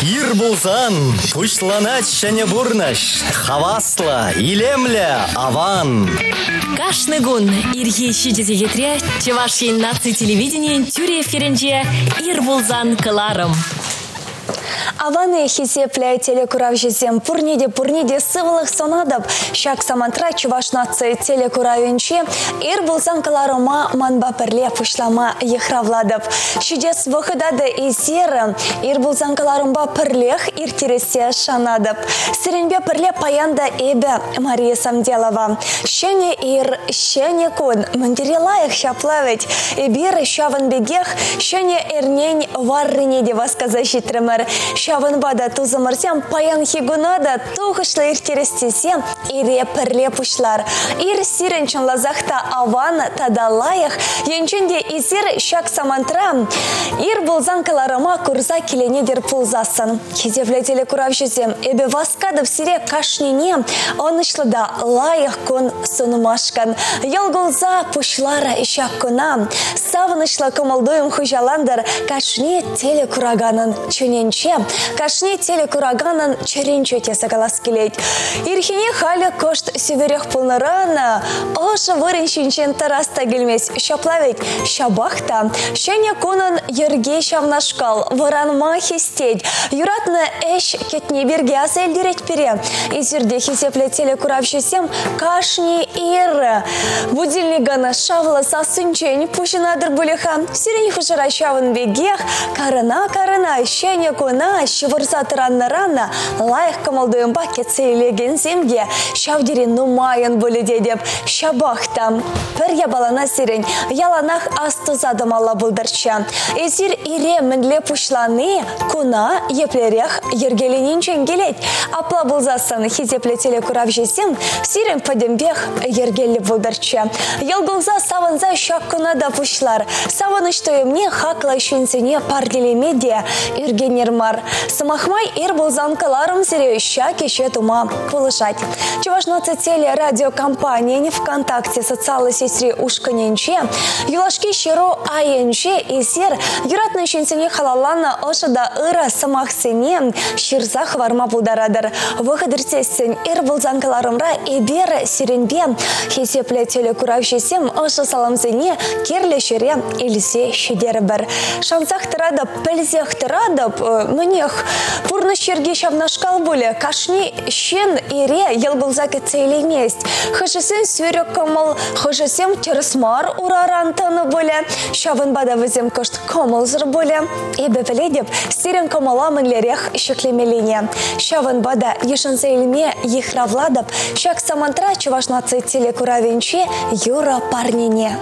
Ир булсан, пушланач шәне бурнаш, хавасла, илемле, аван. Кашны гун ирге шидезе кетре, Чевашин наци телевидение тюре ференже ир булсан кыларым. Аваны хизепле телекурав жезем пурниде сывылых сонадып, шак самантра Чуваш нации телекуравенче ир булсан кыларыма манба перле пушлама ехравладып. Шидес выходады изер ир булсан кыларымба перлех иртересе шанадып. Сиренбе перле паянда эбе Мария Самделова. Шене ир, шене кун, мандирилаях шаплавить, эбир шаван бегех, шене эрнень варрине деваска защитремер. Шаван бада тузамырсем паян хигунада тухышлы иртерестесем ире перле пушлар. Ир сиренчен лазахта аван тадалаях, янченде изер шак самантра. Ир булзан каларыма курза киленедер пулзасын. Хизевле телекурав жезем эбе васкадов сире кашнине, онышлыда лаях кон сунумашкан. Ялгулза пушлара шак кона. Савынышлы комалдуем хужаландар кашни телекураганын чуненче. Кашни телекураганын черенчете сагалас келейд. Ирхине халі кошт северех пулнарана, оша вырын шинчен тараста келмес шаплавет шабахта. Шене кунын ерге шавнашкал, варанма хистеть. Юратны эш кетне берге асэлдерет пере. Изерде хизепле телекурав жесем кашни ир. Будильнигана шавла сасынчень пушинадыр булеха. Сирень хужара шавын бегех, карына шене куна шывырса рана лайық камалдуымба кетсейлеген земге шавдерин нумайын бөліде деп шабахтам. Пір ябалана сирень яланах астызадым алла бұлдырча. Эзір ире мінле пушланы куна еплерех ергеленен ченгелет. Апла бұлзасын хизепле телекурав жесем сирень падембех ергелі бұлдырча. Елгулза савынза шак кунада пушлар. Савыныштойымне хакла шүнсене парделемеде иргенермар. Самахмай ир булзан каларым сире ща кеше тума пулышать. Чуваш наци телерадиокомпания не ВКонтакте социалы сестри ушканенче, юлашки щиро аенче и сер юратны щенсене халалана ошада ыра самахсене щирзах варма пулдарадыр. Выходырсесен ир булзан каларымра эбер сиренбе хесепле телекурав жесем оша саламсене керле щире илсе щедербір. Шансах тырадып, пілзех тырадып, мнех пурны щерге шавнашкал буле, кашни щен ире елбылза кетсейлемест. Хышысен сүйрек комыл, хышысен терсмар урарантаны буле, шавын бада візем кошт комылзыр буле. Эбе біледеп, сирен комыла мінлерех шеклемелене. Шавын бада ешінзейлме ехравладып, шак самантра Чуваш наци телекуравенче юра парнине.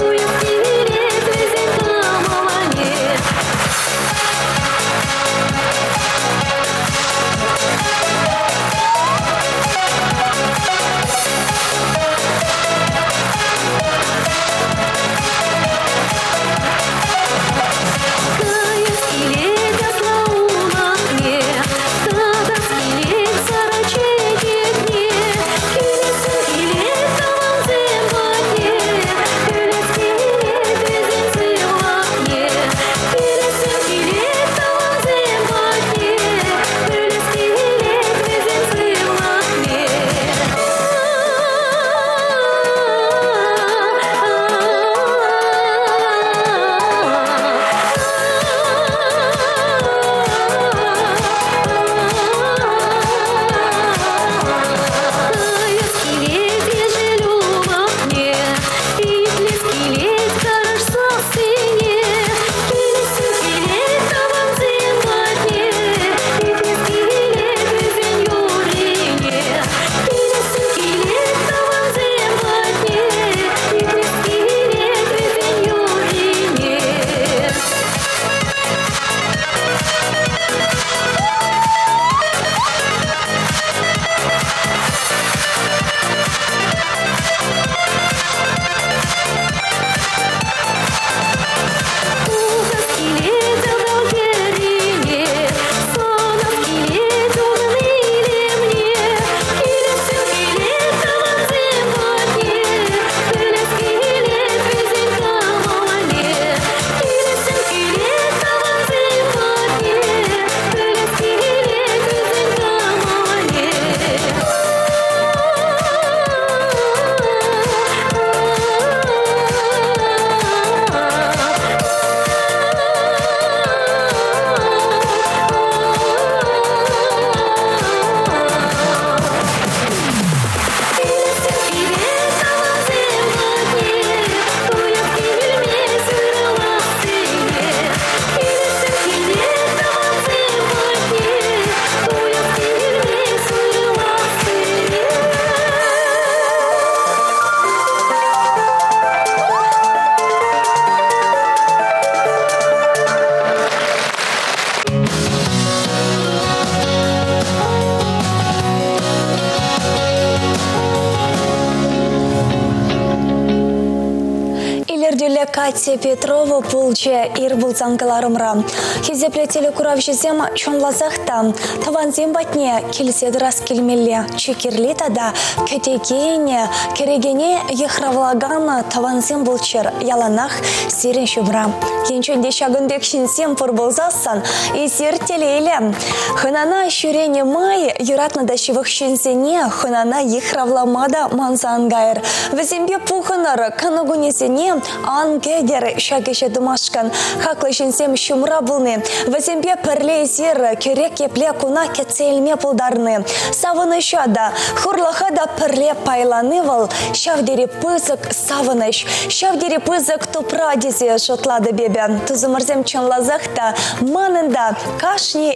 Уйти Катя Петрова пулче ирбулзан каларымра. Хизепле телекурав жезем чонлазахта. Таванзем батне килседрас килмелле. Чекерли тада кетекене керегене ехравлагана таванзем булчер яланах сирен шубра. Енченде шагындек шинсем пурбулзасан и сертелейле. Хынана шурене май юратна дашивых шинсене хынана ехравламада манзангайр. Везембе пухынар канагунесене ангедер шагеше думашкан. Хаклы шинсем шумра булны. Везембе перле зер керек епле куна кецельме пулдарны. Савыны шада хурлахада перле пайланывал. Шавдери пызык савыныш. Шавдери пызык тупрадизе шотлады бебе. Тузымырзем чонлазахта манында кашни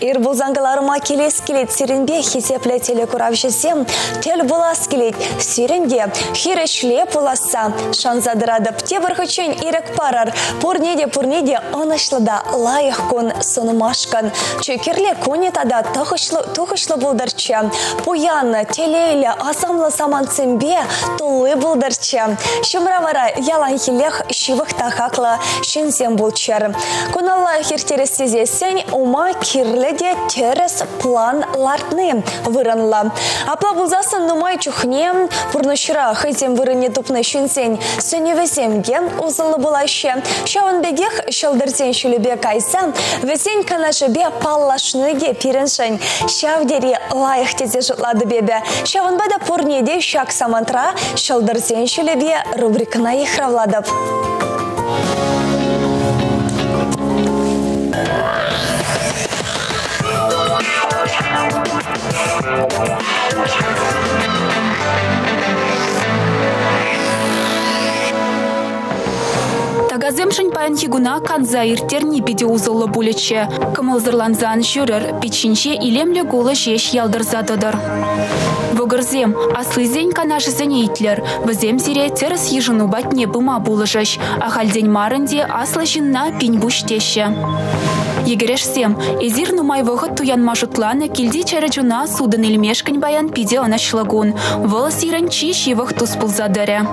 ир булзангаларыма келес келет сиренбе хизепле телекурав жезем тел булас келет сиренде хирешле пуласа шанзадырады пте бұрхычын ирек парар пурнеде онышлыда лайық кон сонымашкан чекерле конетада тухышлы булдарча пуяны телейлі асамлы саманцембе тулы булдарча шумравара ялан хилех шивых тахакла шинзем булчар куналла хиртересезесен ума кирледе терес план лартны выранла. Апла булзасын нумай чухне пурнышыра хызем вырыне тупны шинсен сөневеземге узылы булаще. Шавын бегех шылдырзен шүлібе кайса везен канашыбе паллашныге пиреншен. Шавдери лайық тезе жытлады бебе. Шавын бада пурнеде шак самантра шылдырзен шүлібе рубрикына ехравладып. Тагаземшин паян хигуна канза иртерни пиде узылы булече. Кымылзырланзан жүрір, печинче илемле гулы жеш ялдырзадыдыр. Вогырзем, аслызен канашызен eitlер. Візем зире терс ежыну батне быма булыжыш. Ахальден марынде аслы жинна пинь буштеше. Егерешсем, эзир нумай вғыт туян мажутланы келді чәрі судын илмешкін баян пиде онашлығын. Выл сирен чи шивық тұс пулзадыры.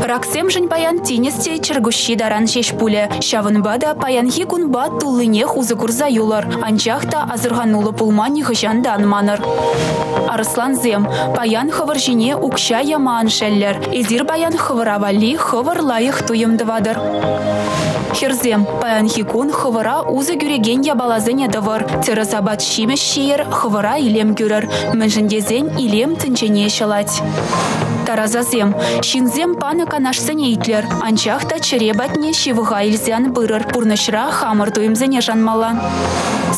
Раксем жын паян тенесте чергущи даран жеш пуле. Шавынбада паян хигун ба тулыне хузы курза юлар. Анчахта азырганулы пулмани ғыжанда анманыр. Арысланзем, паян хывыржине укша ямаан шеллер. Эзир баян хывыравали хывыр лайық туемдывадыр. Херзем, паян хикун хывыра узы гюреген ябалазыне дывыр. Терезабат шимеш шиер хывыра илем гюрер. Мэнжіндезен илем тінчене шалать. Таразазем, шинзем паны канашсын eitlер. Анчахта черебатне шивыға илзян бырыр. Пурнышра хамыр туемзене жанмала.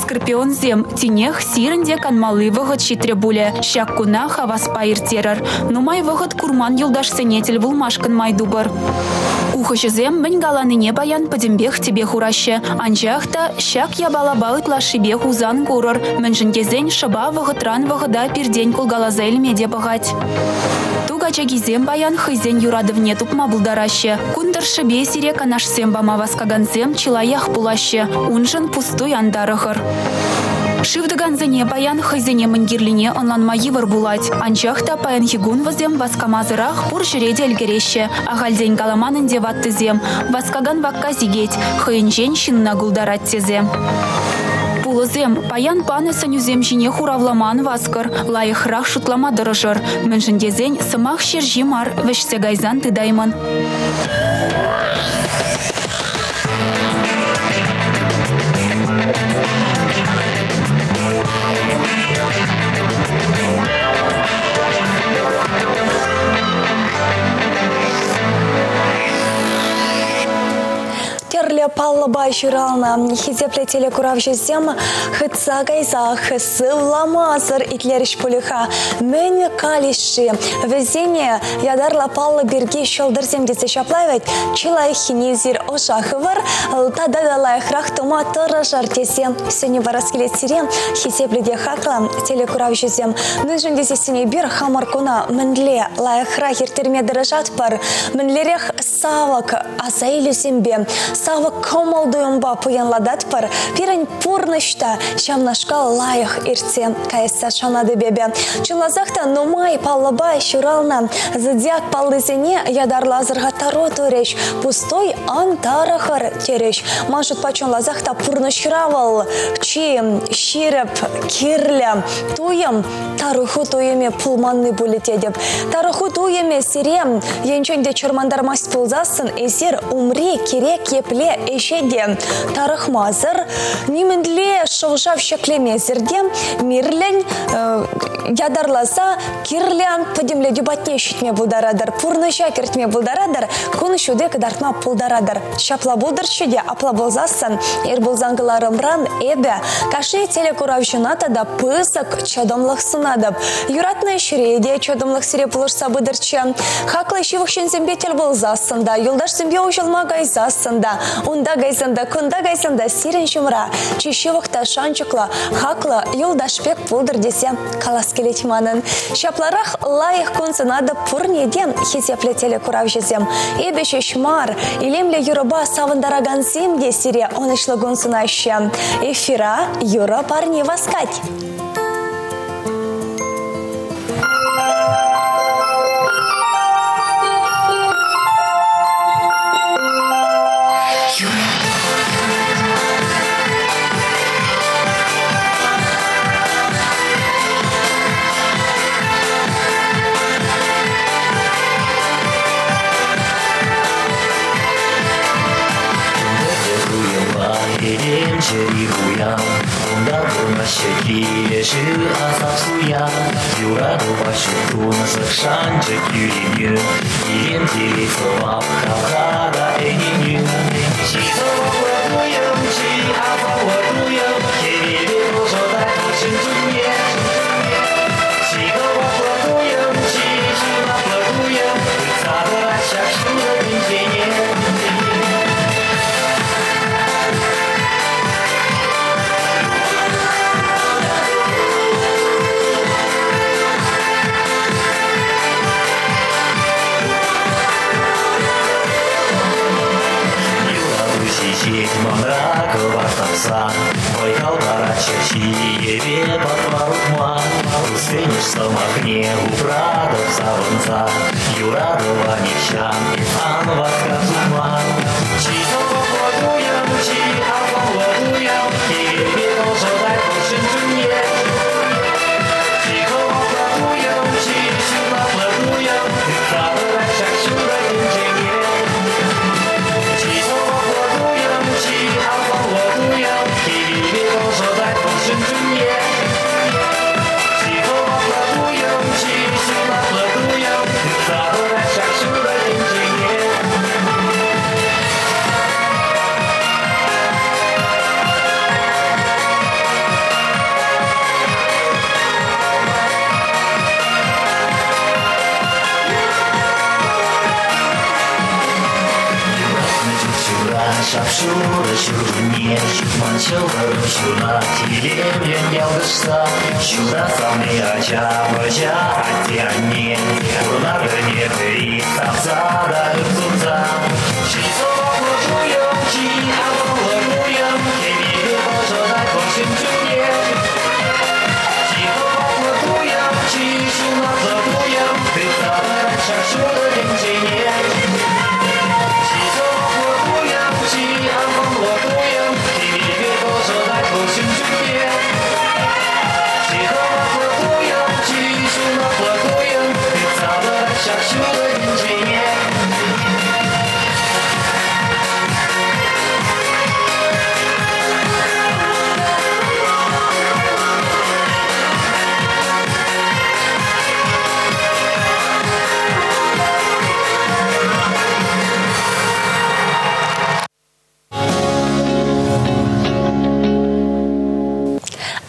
Скорпионзем, тинех сиренде канмалы вғыт шитре буле. Шак куна хаваспа иртерер. Нумай вғыт курман юлдашсынетел вулмашкан майдубыр. Ухышызем бін галаныне баян падембех тебе хураще. Анчахта шак ябала балытла шибе хузан курыр. Мэнжіндезен шыба вғытран вғыда пирден кулгалаза илмеде бағать. Тугачагизем баян хызен юрадывне тупма булдараще. Кундыр шыбе сире канашсем бама васкаганзем чилаях пулаще. Унжын пустой андарығыр. Шивдыганзене баян хызене мынгирлине онланма йывыр булать. Анчахта паян хигун вазем васкамазырах пур жүреде әлгереще. Ағалден каламанын деваттызем. Васкаган вакка зигет. Хыйынжен шинна гулдарат тезе. Пулызем, паян паны сынюзем жине хуравламан васкыр. Лайықрақ шутлама дырыжыр. Мэнжіндезен сымақ шержи мар вешсе гайзан тыдаймын. Терле паллыба жырална, хизепле телекурав жезем, хытса гайза, хысы вламазыр итлеріш пулыха, мен калиши. Везене ядарла паллы берге шолдырзем десе шаплайвет, чилай хинезир ошахывыр, тададалай храхтума тұрыжар тесе, сөне бараскелет сирен, хизепледе хакла телекурав жезем. Нүжін десесіне бір хамаркуна мінле лайықра ертерме дырыжат бар, мінлерех савак азайлю зембе. Савак Алы комалдуемба пуянладат пар, пирен пурнышта, шамнашка лайых ирте кайса шанады бебе. Чылазахта нумай паллаба шурална, зодиак паллызене ядарлазырға таро туреш, пустой антарахар тереш. Маншут пачон лазахта пурнышравал, чи ширеп кирле, туем таруху туеме пулманны булетедеп. Таруху туеме сирем, енченде чурмандар маст пулзасын, эзер умри керек епле эшеде. Тарыхмазыр, нимендле шылжав шеклеме зерде, мирлен ядарласа, кирлен подемле дебатне щитме булдарадар, пурныша кертме булдарадар, куны шуде кадартма пулдарадар. Шапла булдар щуде, апла булзасын, булзангыларымран эбе, каши телекуравжыната да пысак чадомлық сынадып. Юратная ширеде чадомлық сире пулышса бұдырчы. Хақлы шивықшын зембетел булзасында, юлдаш зембе ужылма гайзасында, унда гайзында, кунда гайзында сирен жымра. Чишивықта шанчықла, хақлы юлдашпек пулдыр десе калас келетманын. Шапларах лайық күнсынады пұрнеден хезепле телекуравжызем. Эбе шешмар, илемле юрыба савындараган земде сире онышлы гунсынашы. Эфира юра парни васкать. Шапшура шурне, манчыларым шуна, тилемлен ялгышса, шура самны ача-бача аттианне, урнарыне тырик тапсада үпсунса. Шизоглы жуем, чи авылы жуем, кемигі божодай көшін жүне. Шизоглы жуем, чи шунатлы жуем, тыцады шапшура денчене.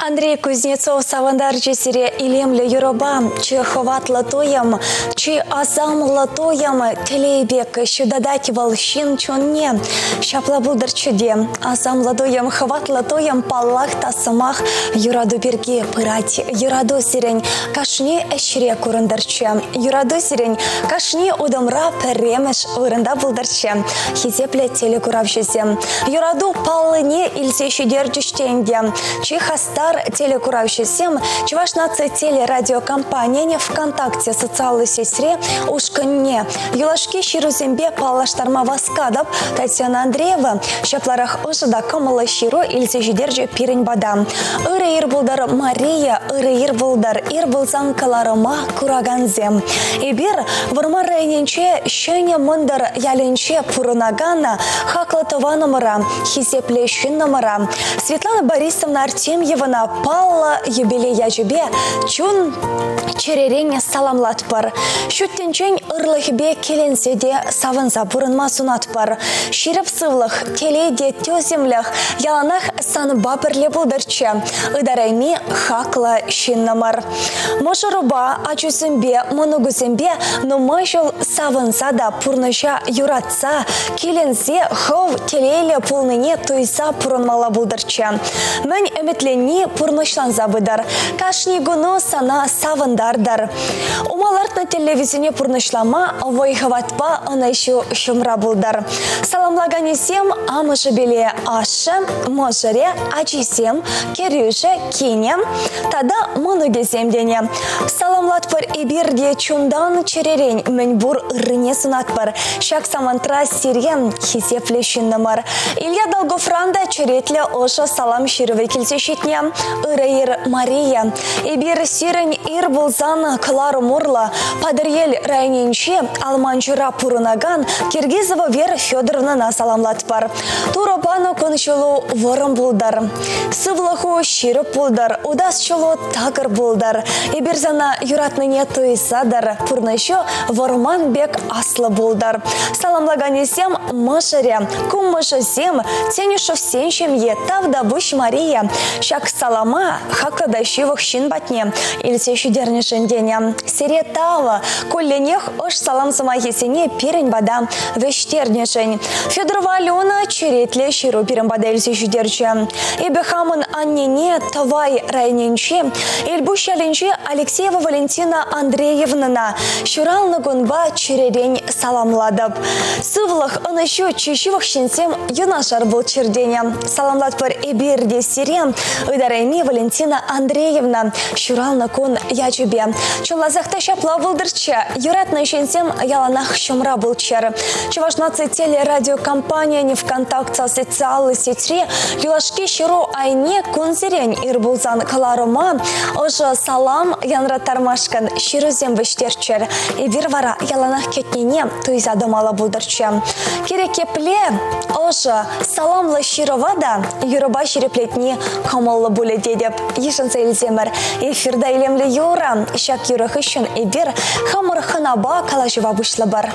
Андрей Кузнецов савандар жесере илемле юроба, чи хватлы тоям, чи азамлы тоям, телейбек шудадать волщин чонне, шапла булдыр чуде, азамлы тоям, хватлы тоям, паллах тасымах, юраду берге пырать, юраду сирень, кашни эшре курындырче, юраду сирень, кашни удамра перемеш урында булдырче, хизепле телекуравшезе, юраду паллыне илсе шидер жүштенде, чи хастар телекуравшесем, Чувашнацы телерадиокомпания ВКонтакте социальной сестре ушканне, юлашки ширузембе палаштарма васкадап Татьяна Андреева, шапларах ожида камала ширу илсе жидерже пирень бада. Иры ирбулдар Мария, иры ирбулдар ирбулзан каларыма кураганзем. Ибир варма райненче шене мындар яленче пурунагана хаклатованамара, хизеплещиннамара. Светлана Борисовна Артемьевна палла юбилея жубе чун черерене саламлатпар. Шуттенчен ырлыхбе келенседе савынса бурынма сунатпар. Ширып сывлых теледе тёземлях яланах санба бірле булдырчы. Ыдарайми хакла шиннамар. Мошыруба ачусымбе, монугусымбе, но мышыл савынса да пурныша юратса, келенсе хов телейле пулныне туйса пурынмала булдырчы. Мен эметлени пурнышлан забыдар. Кашни гуну сана савындардар. Умалартна телевизионе пурнышлама войхаватпа анашу шумра булдар. Саламлаганесем амышы беле ашы, можыре, ачисем, керюше, кинем, тада мынугесем дене. Саламлатпар ибирде чундан черерень меньбур рыне сунатпар. Шак самантра сирен хизеплешиннамар. Илья Долгофранда черетле ошо салам ширве килсешитне. Ирайыр Мария. Ибир сирень ирбулзан клару мурла. Падырел райненче алманчура пурунаган Киргизова Вера Федоровна саламлатпар. Туропану кончулу ворым булдар. Сывлаху ширып булдар. Удасчулу тагыр булдар. Ибирзана юратныне туйсадар. Пурнащу ворман бек аслы булдар. Саламлаганесем мышыре. Кум мышысем тенюшов сеншемье тавда буш Мария. Шак салама хакадащивых шин батне. Ильсе шудернешен деня. Сере тава колленех ош салам самахесене пирень бада вештернешен. Федорова Алена черетле ширу пирень бада ильсе шудерче. Ибехамын аннене тавай райненче. Ильбушаленче Алексеева Валентина Андреевна. Шурал нагунба черерень саламладаб. Сывлах анашу чешивых шинсем юнашар был черденя. Саламладпар ибирде сирен. Идарайми Валентина Андреевна. Шурал након ячубе. Чулазахта шапла булдырча. Юратна шинсем яланах шумра был чер. Чувашнацы телерадиокомпания не ВКонтакте социальной сети. Юлашки ширу айне кунзирень ирбулзан каларума. Ожа салам янра тармашкан ширузем выштерчер. И вирвара яланах кетнене туйза домала булдырча. Керекепле ожа саламла шировада юроба ширеплетни камалла буле дедеп. Ешенца илземер. Эфирда илемле юра. Шак юрахышын эбир хамыр ханаба калашыва бушлы бар.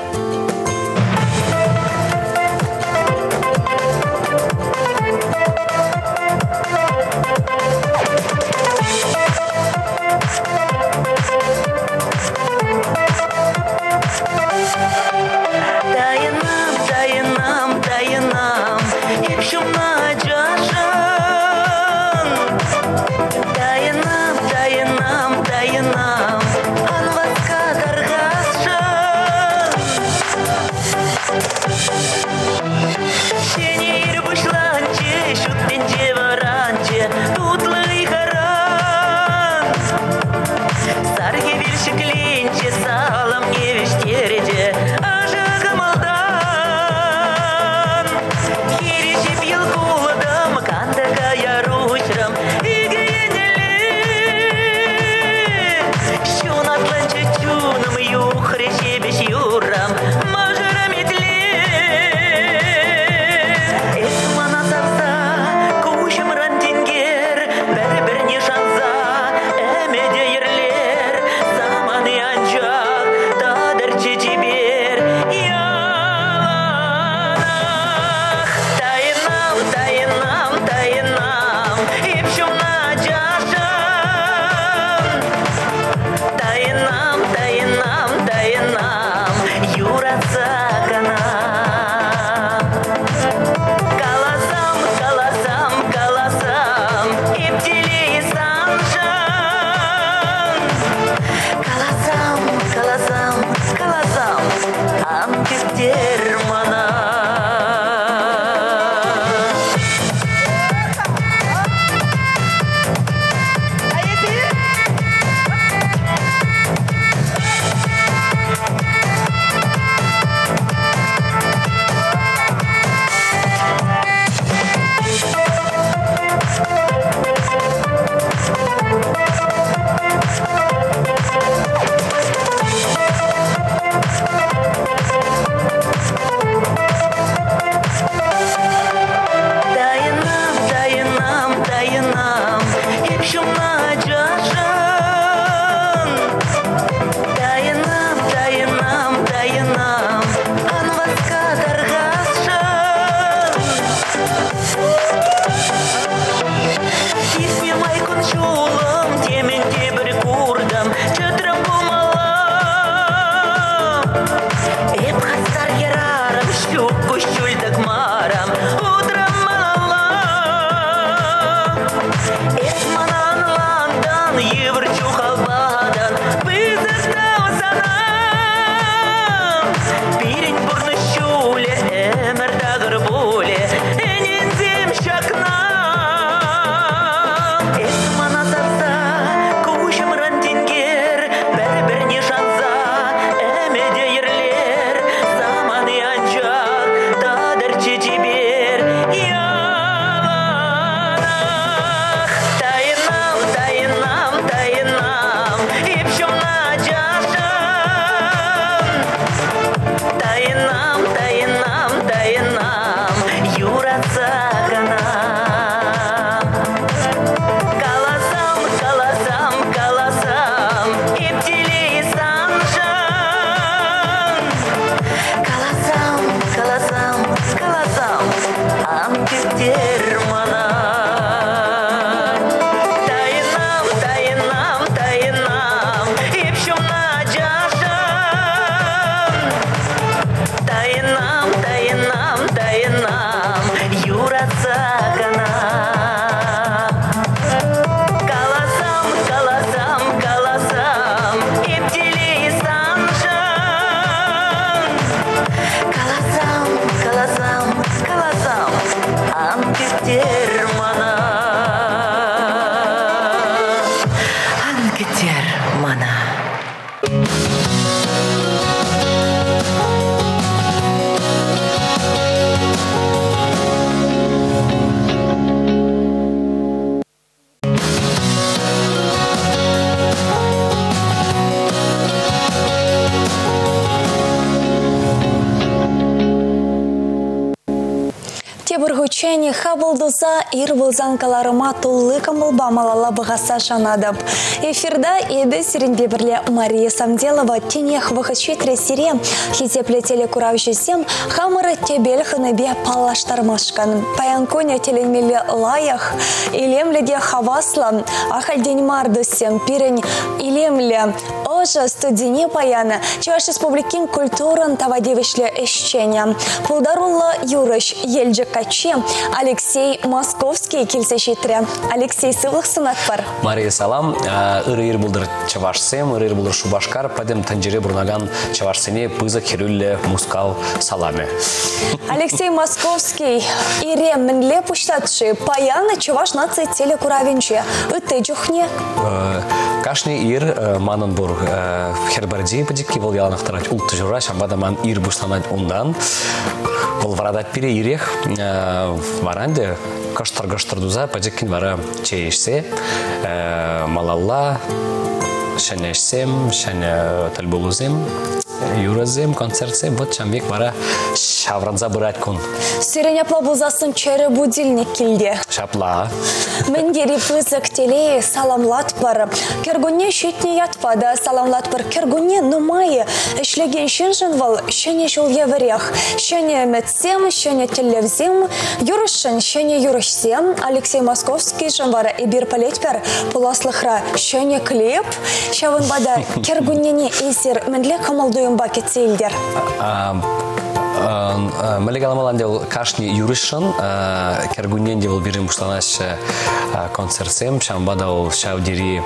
Каласам, каласам, каласам, ампектер мана. Бургучени хабылдуза ирбылзан каларыма туллы камылба малала бұғаса жанадып. Эфирда еді сиренбе бірле Мария Самделова тенех вғычетре сире хизепле телекурав жесем хамыры тебел хыныбе палаштармашкан. Паянконя теленмелі лаях илемледе хавасла ахальден мардусем пирень илемле ожа студине паяны Чуваш республикин культуран тавадевишле эшченя. Пулдарулла Юрыш Ельджикачи Алексей Московский келсешетре. Алексей сывлық сынатпар. Мария салам. Ыр-ыр бұлдыр чавашсем, ыр-ыр бұлдыр шубашкар, падем танжире бұрнаган чавашсене пыза керюлле мускал саламе. Алексей Московский ире мінле пуштатши паяны чаваш нации телекуравенче. Үтте жүхне? Кашни ир манын бұр хербарди падикки бұл яланақтарать ұлтты жура, шамбада ман ир бұшланать ондан. Бұл варадат пире ирех варанде каштар-гаштар дуза падиккин вара чейшсе малалла шанешсем, шаня тальбулузем, юразем, концертсем, вот чам век вара шавранза бырать кун. Сиреня плабузасын чәрі будильник келде. Шапла. Мінгері пызык теле саламлат бар. Кергунне шетне ятпада саламлат бар. Кергунне нумайы ішлеген шынжын вал шәне жол еврех. Шәне мәтсем, шәне телевзем, юрышын, шәне юрышсем. Алексей Московский жынвара ибір палетпер пуласлықра шәне клеп. Шавын бада кергуннене эсер мінле камалдуым бакет сейлдер. Мелегаламалан дел кашни юришан, кергунен дел бирим бушланаш концертсем, шамбада ол шаудири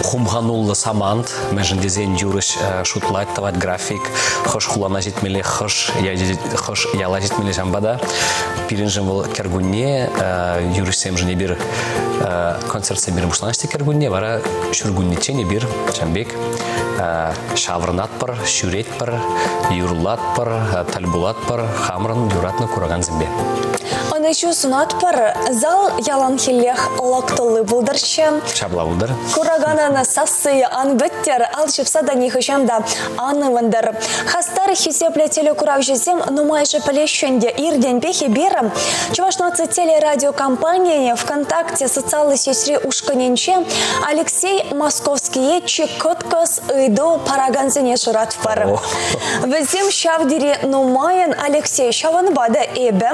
хумганулла самант, межен дизайн юриш шутлайт тават график, хош хулана житмеле, хош яла житмеле шамбада. Пиринжем был кергунне, юришсем же не бир концертсем бирим бушланашти кергунне, вара шургунниче не бир шамбек. Шаврнат пар, шурет пар, юрлат пар, тальбулат пар, хамран юратна кураган зембе. Он еще сунат пар, зал ялан хиллех лактолы булдарча. Шабла булдар. Кураганана сасы анбеттер, алчыпса да нихышамда аны вандар. Хастар хисепле телекурав жезем, но майже полещенде ирден пехи берам. Чувашноцы телерадиокомпания ВКонтакте социальной сети ушканенче Алексей Московский чекоткос иду параганзене шурат пар. Везем шавдири нумайен Алексей шаванбада эбе.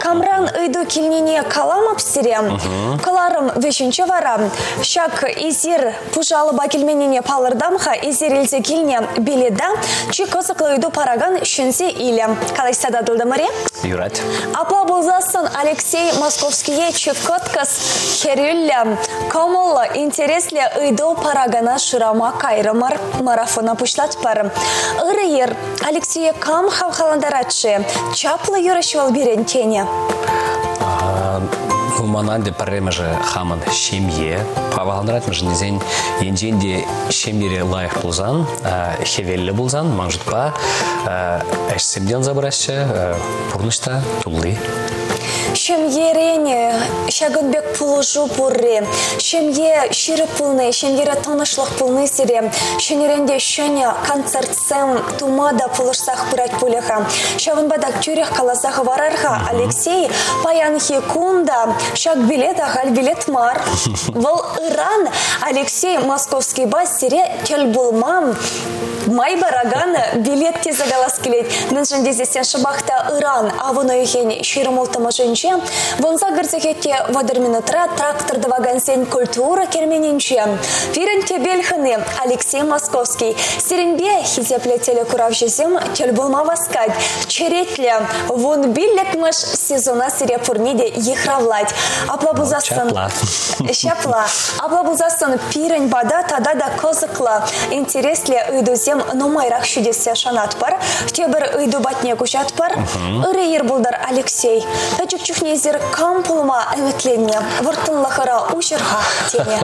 Камран иду кильнине калам обстерем. Каларым вещенче варам. Шак изир пужалыба кельменине палырдамха изир илзе кильне биледа. Чекосыклы иду параган шенсе иле. Калайса дадылды мыре? Юрать. Апла булзасын Алексей Московский чекоткас херюлля. Комолла интересле иду парагана шурама кайрымар марафона пушлат пар. Ырыер Алексей кам хавхаландаратшы. Чаплы юрышвал берен тене. Мананде паремеже хаман шемье, паваландрат меже низен енженде шемьере лайх булзан, хевелле булзан, манжутпа, эшсемден забыраща, пурнышта тулли. Шемьерене, шагынбек пулыжу бурре, шемье ширы пулны, шемьере тонышлық пулны сире, шенеренде шене концертсем тумада пулышсах пырать пулеха. Шагынбадак тюрех каласах варарха Алексей паянхи кунда, шаг билет ахаль билет мар. Вол Иран Алексей Московский бас сире тельбулмам. Май барагана билет те загалас келет. Ныншын дезесен шабахта Иран, а вон уехен ширымолтама женче. Вонза гырзекетте вадырминатра тракторды вагансен культура кермененче. Фиренте бельханы Алексей Московский. Сиренбе хизепле телекурав жезем тельбулма васкать. Черетле вон билетмаш сезона сире пурниде ехравлать. Аплабузасын. Шапла. Аплабузасын пирен бада тада да козыкла. Интересле уйдузем номайрах чудесе шанат пар. Тебір уйду батне кушат пар. Ырыйыр булдар Алексей. Тачук чухнезер кампулма эметленне. Выртынлахара ушырха тене.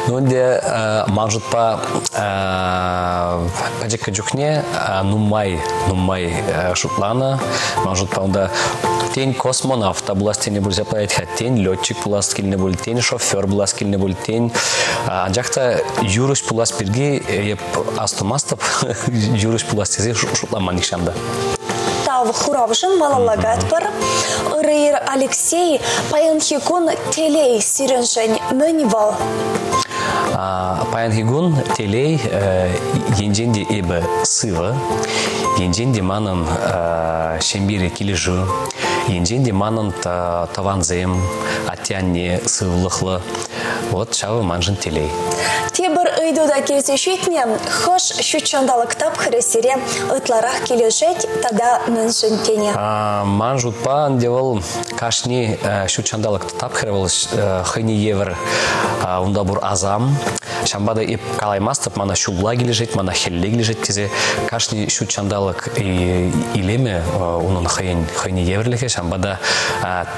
Ну, де манжутпа пачека чухне нумай шутлана. Манжутпа онда тень космонавта булас тене бульзя плаять, тень летчик булас кильне буль, тень шофер булас кильне буль, тень анжакта юрыш булас пирги еп астомастып юрыш булас тезе шутлан никшамда. Тав хуравшын малалагат пар. Ырыйыр Алексей паянхикун телей сиренжен мөнивал. Паянхигун телей енженде эбі сывы, енженде манын шембире килежу, енженде манын таванзем, атянне сывлықлы. Вот шавы манжын телей. Тебір үйдуда келсе шетне, хош шүтчандалық тап хіресере ытларах кележет, тада міншін тене. Манжутпа андевал кашни шүтчандалық тап хіревал хыни евр унда бур азам. Шамбада еп калаймастып, мана шубла кележет, мана хелле кележет тезе. Кашни шүтчандалық илеме, унын хыни еврліке. Шамбада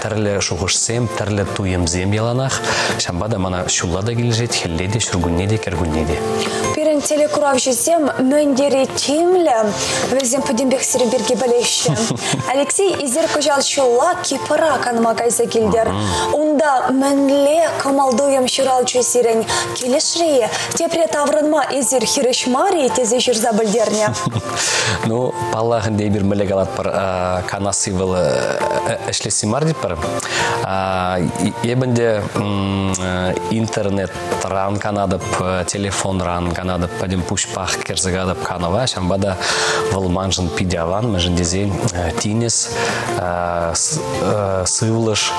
тірлі шуғышсем, тірлі туемзем яланах. Шамбада мана шубла да кележет, хелле де, шүргүнне де, кергүнне де. Пирен телекурав жезем мөндері темлі, везем подембек сиреберге білеші. Алексей изер көжал шулла кипыра каныма кайза келдер. Унда мәнле камалдуем шыралчы сирен келешрее, тепре таврынма изер хирышмари тезе жүрза білдерне. Ну, паллахын дей бір мүлік алат бар канасы был әшлесі мар деп бар. Ебінде интернет ран канадып, телефон ран канадып, да падем пушпах керзагадап канова шамбада волманжын пидяван межендезен тинес сывлыш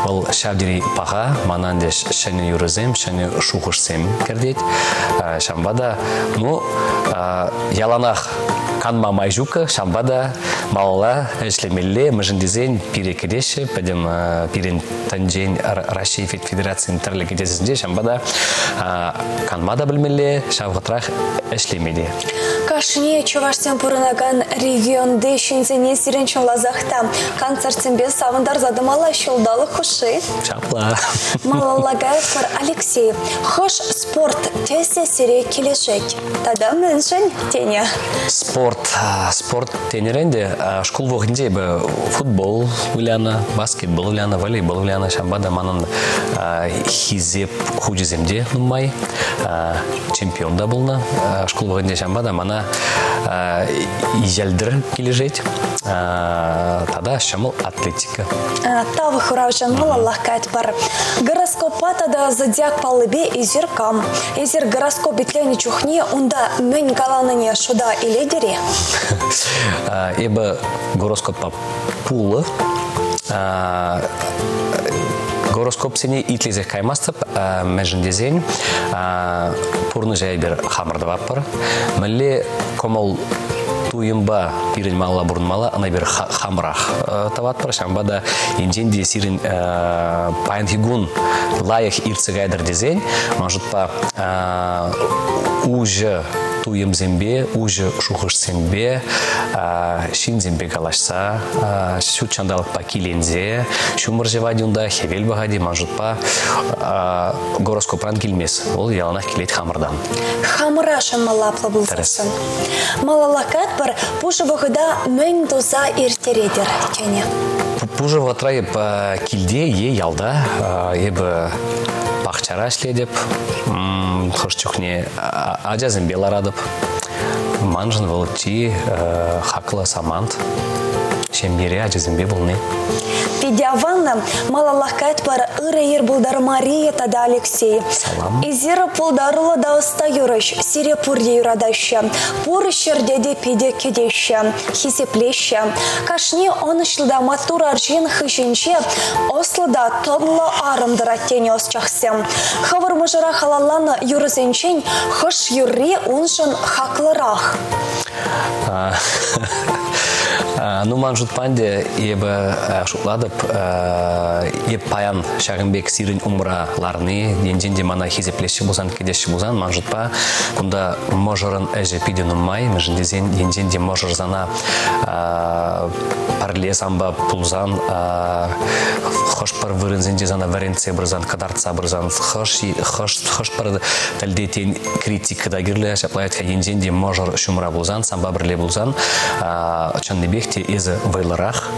вол шавдери пага манандеш шене юрезем шене шухышсем кердет шамбада ну яланах канма майжука шамбада малла эшлемелле межендезен пирекедеше падем пирен танжен Россия Федерации интерлеги дезінде шамбада канмада білмелі шавғытрах әшлемеде. Кашне Чувашстан пұрынаған регионды шынзене сиренчен лазақта концертен бес савындар задымала шылдалы құшы. Шапла. Малаллагаев пар Алексей. Хош спорт тесе сире келешек. Тада міншін тене. Спорт тенеренде школ вогінде футбол уляна, баскетбол уляна, волейбол уляна шамбада манын хизеп худиземде нумай чемпион да болна школ вогінде шамбада мана ижелдір кележет тада шамыл атлетика. Тавы хуравжан малаллахкайт бар. Гороскопа тада зодиак палыбе изер кам. Изер гороскоп битлени чухне унда мен каланыне шуда иледере. Эбі гороскопа пулы гороскоп сене итлезек каймастып межендезен пурны жайбер хамырдывап бар. Мәлі комал туйымба пирен мала бурнмала ана бер хамрах тават бар шамбада инженде сирин паянхигун лайых ирцегайдер дезен мажутпа уже туйым зембе, уже шухыш зембе, шин зембе галашса, шу чандалык па килензе, шу мыржевадюнда, хевел багади, мажутпа гороскопран килмес. Ол яланах килет хамырдан. Хамырашын малапла булсасын. Малалакат бар, пужы вағыда мөн доза иртередер, кене. Пужы ватрай па килде е ялда, ебі бақчара шледеп, хошчухне ажазым беларадып, манжын волчи хакла самант, шембере ажазым бебулны. Педиаванна малаллахкайт бар ырайыр булдар Мария тада Алексей. Салам. Изира пулдарыла да уста юрыш, сире пурде юрадаща, пуры шердеде педе кедеща, хисеплеща. Кашне он шлда матур аржин хышинче, ослада тонла арымдыра тени осчахсем. Хавар мажара халаллана юрызенчен, хыш юрри уншын хаклырах. Ну, манжут панде ебі шутладып, еб паян шағынбек сирин умраларны, денженде мана хизеплеші бұзан, кедеші бұзан, манжут па, күнда можырын әжі пиден ұммай, мәжіндезен денженде можыр зана парлес амба пулзан, хош пар вырынзенде зана варенце бірзан, кадарца бірзан, хош пар тәлдетен критика да гірлі, шаплайт ха денженде можыр шумра бұзан, самба бірле бұзан, чаннебекте из вайларах.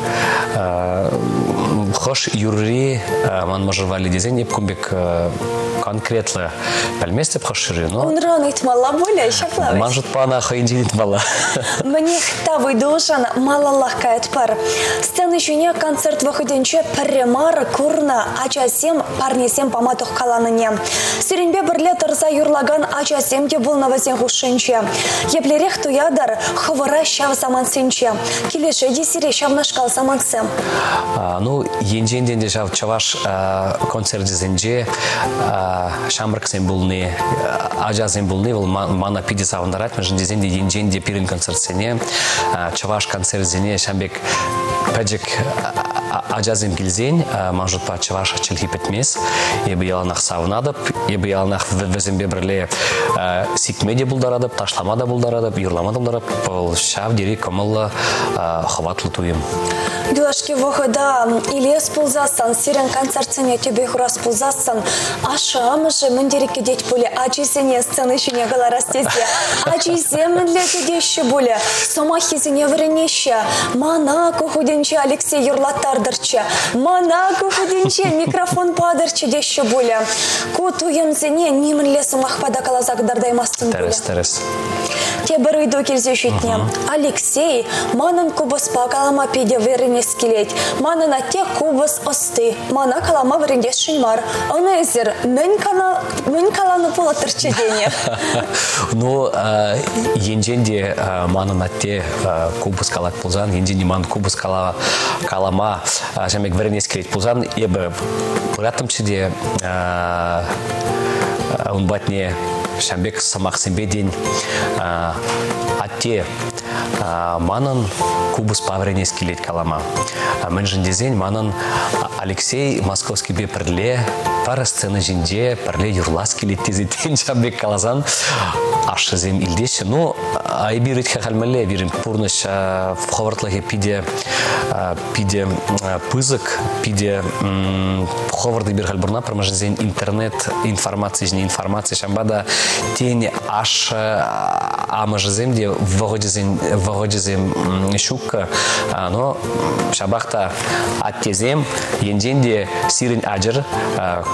Хош юрри ман можырвали дезен, еп күмбек конкретлы пәлместе пхашыры, но... Он рано итмала боля, шаплавец. Манжут пана хайндин итмала. Мне тавы душан малаллахкайт пар. Сцены жюня концерт выходенче премара курна ачасем парнесем паматух каланыне. Сиренбе бірле тұрса юрлаган ачасем де бұл навазен хушынче. Еплерех туядар хывыра шав заман сенче. Келеше десире шавнашкал замансем. Ну, енженден де жав чаваш концерт дезенже шамрыксен булны, ажазен булны, ол мана пиди савындарат, мәжін дезенде енженде пирин концертсене, чаваш концертсене шамбек пәджік ажазен келзен, манжут па чаваш чылхи петмес, ебі яланақ савынадып, ебі яланақ візімбе бірле сикмеде бұлдарадып, ташламада бұлдарадып, юрламада бұлдарадып, бұл шав дері комылы хаватлы туым. Дюашки вғыда илес пулзасан, сирен концертсене тебе хурас пулзасан, ашамыжы міндерекке дет боле, ачизене сцены жіне ғаларастезе, ачиземінле кедеші боле, сома хизене віренеше, мана кухуденче Алексей юрлаттардырчы, мана кухуденче микрофон падырчы деші боле, ку туемзене немінле сымақ пада калазақ дардаймастын боле. Тәрес. те барыйду келзе шитне. Алексей, манын кубыс па калама пиде веренес келет. Манын атте кубыс осты. Мана калама веренес шинмар. Оны эзер, мен каланы пола тырчедене. Ну, енженде манын атте кубыс калат пулзан, енженде манын кубыс калама жамек веренес келет пулзан, ебі пыратымчыде он батне шамбек самақ сенбе ден атте манын кубыс павренес келет калама. Мен жіндезен манын Алексей московский бе пірле пара сцена жинде пірле юрлас келет тезетен шамбек калазан ашызем илдеші. Ну, айбир итхе халмеле бирим пурныш в ховартлахе пиде пызык, пиде ховарды бир халбурна промажезен интернет информация шамбада тень аш амажезем де вагодезем шукка, но шабахта аттезем енженде сирин аджер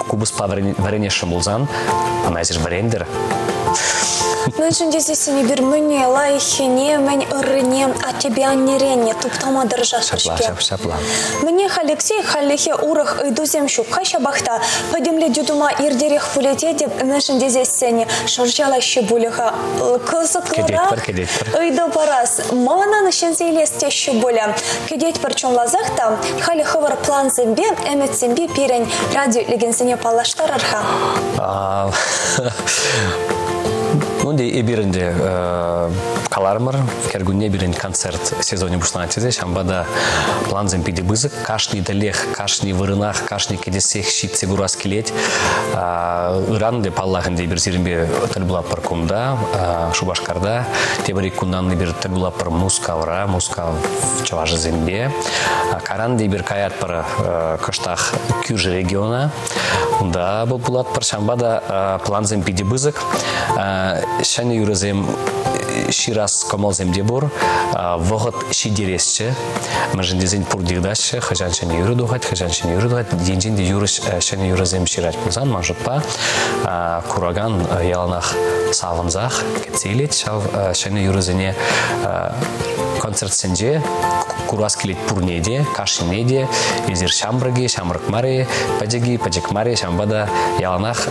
кубус паварене шамулзан анайзер варендер. Мен жіндесесіне бір мүне, лайхене, мен ұрыне, а тебе аннерене, туптама дыржашышке. Шапла. Мне Алексей, халихе урах идузем шукка шабахта, падемле дюдума ирдерех пулете деп мен жіндесесіне шоржала шебулеха. Кызыклыра, иду парас, манан шензейлесте шебуля. Кедет парчон лазахта, халиховар план зембе, эмет зембе пирень радио легенсене палаштарарха. Онде эбиринде калармар, кергунне бирин концерт сезоне бушлантизе, шамбада планзем пиде бызык, кашни далех, кашни вырынах, кашни кедесех щит сегурас келет. Иранде паллахынде бир сиринбе тельбула пар кумда, Шубашкарда, тебари кунанны бир тельбула пар Мускавра, Мускав чаважы зембе. Каранде бир каят пар кыштах кюж региона. Да, был пулат пар шамбада планзем пиде бызык. Шаны юрызем ширас комалзем дебур, вогот шидересче, мажендезен пурдигдашче, хажан шаны юрыдугат, денженде юрыш шаны юрызем ширать пузан, мажутпа, кураган яланах савынзах, кетселет, шаны юрызене концерт сенже, курас келет пурнеде, кашинеде, визир шамбраги, шамракмаре, паджекмаре, шамбада яланах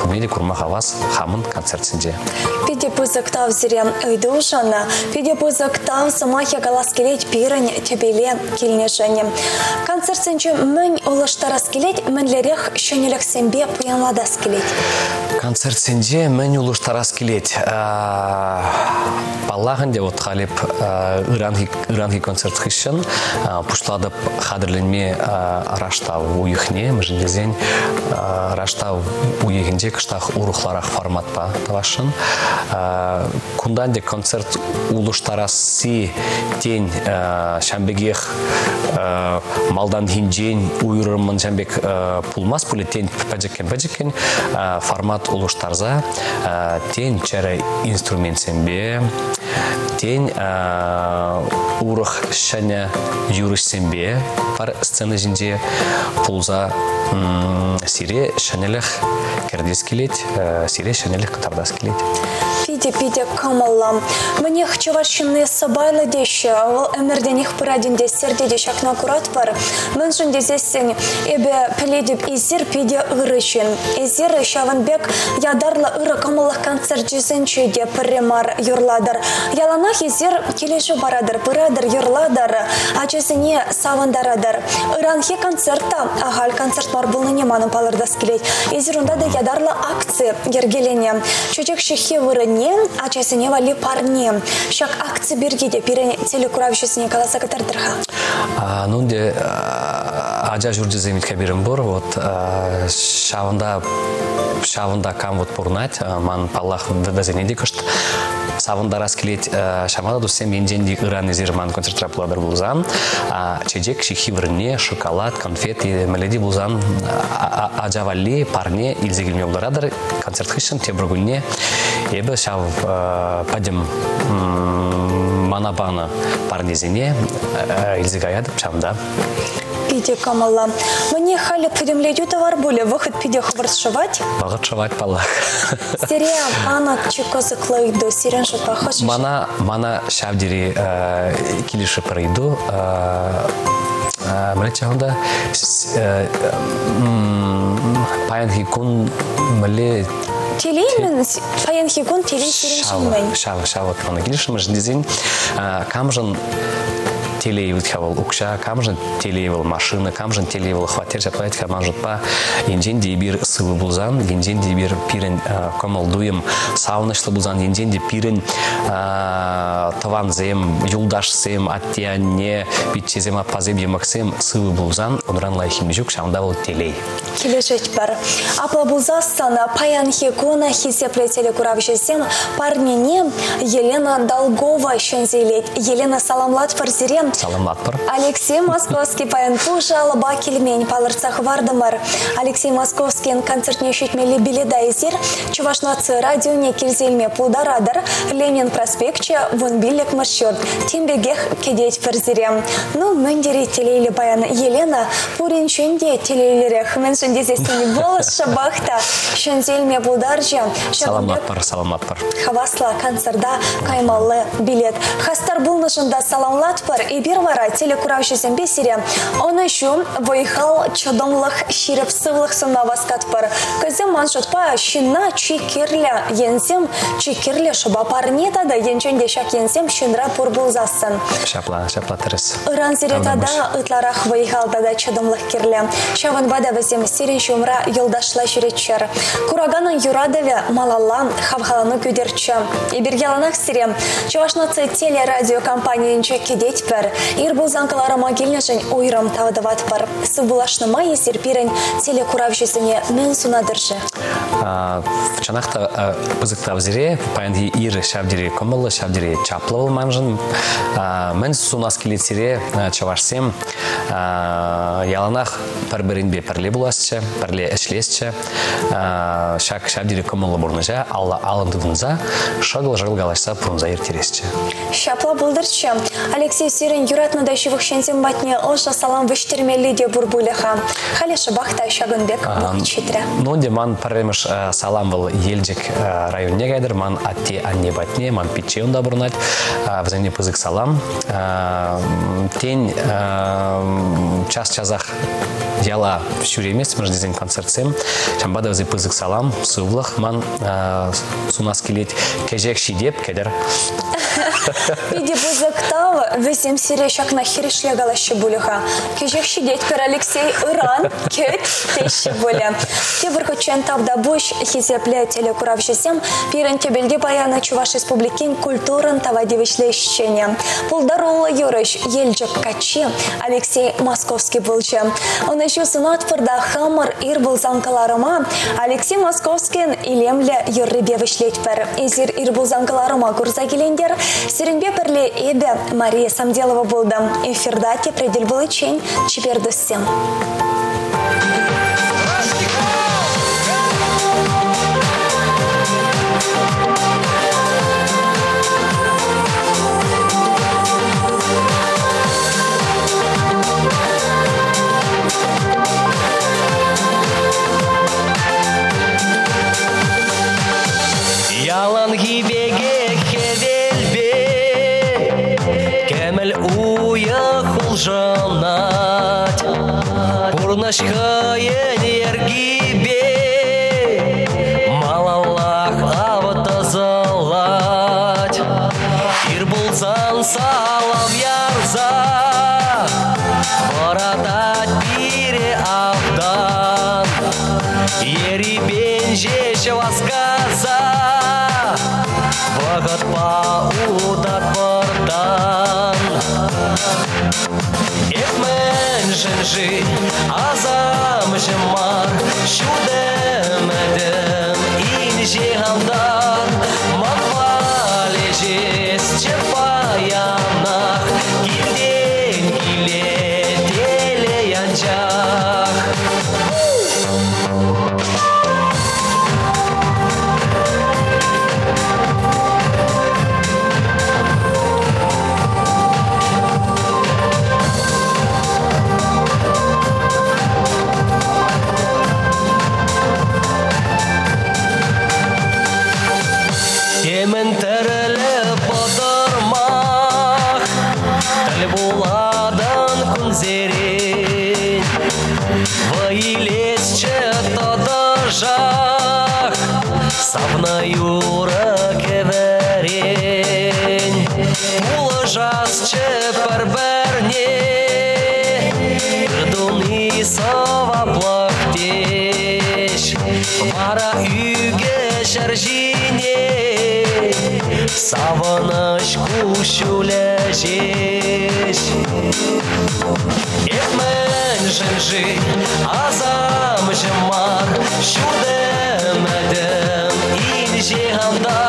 пурнеде курмах авас хамын концерт сенже. Пиде пузыктав зирем ыйдушана, пиде пузыктав самахя галас келет пирань тебеле келнешене. Концерт сенже мен улыштарас келет, менлерех шенелек сембе пуянладас келет. Концерт сенже мен улыштарас келет. Паллахынде вот халип иранги концерт хищен, пушладып хадырленме раштав уйхне, мжендезен раштав уйхенде кыштах урухларах форматпа тавашын. Кунданде концерт улыштараси тень шамбегех малдан хинжен уйрымын шамбек пулмас пуле тень паджекен формат улыштарза тень чара инструмент сембе тень урых шаня юрыш сембе пар сцена жинде пулза сире шанелех кердес келет, сире шанелех катардас келет. Пиде камаллам. Мне чувашинные собайлы деші, ол әмірденіх пырадинде сердеде шакна курат бар. Мен жынде зесен эбе пеледіп изер пиде ырышын. Изер шаванбек ядарлы ыры камаллах концерт жүзенчеде пірремар юрладыр. Яланах изер келеші барадыр, пырадыр юрладыр, ачесіне савандарадыр. Иранхи концертта, ағал концерт бар бұлныне манын палырдас келет. Изер онда да ядарлы акция ергелене. Чөчек шехе вырыне, ачасыне вали парне. Шак акция бергеде пирен телекуравшесіне каласа катардырха. Ну, де ажа журдеземит кабирым бор, вот шавында кам вот порнать, ман паллах дазенеди кышт. Савында раз келет шамада дусем енженди иран изирман концертра пуладыр булзан. Чечек шихи вырне, шоколад, конфеты, меледи булзан ажавали парне илзегилме буларадыр. Концерт хышын тебргунне. Ебе шав падем манабана парнезине илзегаядып шамда. пиде камала. Мне хали пудемлею товар более выход пиде хваршевать. Бағытшывать паллах. Серия ана чекозы клойду, сирен что похож. Мана шавдири килиши париду. Млече онда паян хикун мле Телеймен паян хикун телей сирен шуммен. Шава кана килиши мждизин камжан телей вытхавал укша, камжан телей вал машина, камжан телей вал хватер заплатить камажут па инжен дебир сывы булзан, инжен дебир пирен комалдуем саунышлы булзан, инжен де пирен таван зем, юлдаш зем, аттияне битчезем апазем емаксем сывы булзан, онран лайхим жук шамда вал телей. Келешет бар. Апла булзастана паян хикуна хисеплетели куравжесем парнине Елена Долгова шензелет. Елена Саламлат фарзирем. Саламлатпар. Алексей Московский паян пужал бакельмень палырцах вардамар. Алексей Московский концертне шутмели биледа изир. Чувашнацы радио не кельзельме пулдарадар. Ленин проспекче вон биллек маршрут. Тимбегех кедеть фарзирем. Ну, мендери телейли паян Елена пурин шенде телейлерех. Мен шенде здесь не было шабахта. Шензельме пулдаржа. Саламлатпар. Хавасла концерда каймаллы билет. Хастар булнышында саламлатпар и бирвара телекуравшесен бесере. Он еще выехал чадомлых ширепсывлых сунаваскатпар. Казем маншутпа щина чикерля ензем чикерля шаба парнета да енченде шак ензем щинра пурбулзасын. Шапла терес. Ранзиретада ытларах выехал да чадомлых кирля. Шаван бада вазем сирен шумра йолдашла шуретчер. Кураганын юрадове малалла хавхалану күдерчі. Ибергеланах сирем. Чувашнацы телерадиокомпания инче кедеть пер. Ирбулзан калара могильнешен уйрам тавдават пар. Субулашны майы серпирен телекуравшесене мен сунадыржы. В чанахта пызыкта взире, паянди ир шавдири комылы, шавдири чаплывыл манжын. Мен сунас келетире чавашсем. Яланах пар-бірінбе парле буласчы, парле эшлесчі. Шак шавдири комылы бурныжа, алындыдынза, шагыл-жагыл галашса пунза иртересчі. Шапла булдырчы. Алексей Сирен юратны да шивых шензем батне олша салам выштермелі де бурбулеха. Халі шабахта шагынбек читре. Ну, де ман парремыш салам был елджик районне гайдыр, ман атте анне батне, ман питче онда бурнать, взаимне пызык салам. Тень час-чазах яла шүремес, мыждезен концертсем, шамбада взы пызык салам, сывлах, ман сунас келет кежек шидеп кедер. Иди пызыктав, весем сире шак на хиришле галашы булеха. Кежек шидет пер Алексей Иран, кет тещи буле. Тебір көтчен тавда буш хизепле телекуравшесем, пирен тебелге баяна Чуваш республикин культурын тавадевишле ищене. Пулдарулы юрыш елджик качи Алексей Московский булчы. Он еще сынат фырда хамыр ир булзанкаларыма Алексей Московский илемле юррыбе вишлет пер. Изир ир булзанкаларыма курса келендер, сиренбе перле эбе Мария Самделова булды. Эфирда тепредель был чень чипердыссем. Ялан гибеге хевелбе, кемел уяхул жанат, бурнашкаен ергибе, малаллах аватазалат, ирбулзан салам ярза, баратат бире авдан, ери бенже шавасказа. Вагат па удат бартан Экмен женжи азам жемар Шудемедем инжи хамдан Махвалежес чепаянах Килден киле теле янчах Савна юра кеверень, улажас чепарберне, Кырдуни сова плактеш, Вара үйге шаржине, Савыныш кушулежеш. Etmen жынжи, азам жымар, Шудемедем инже ганда,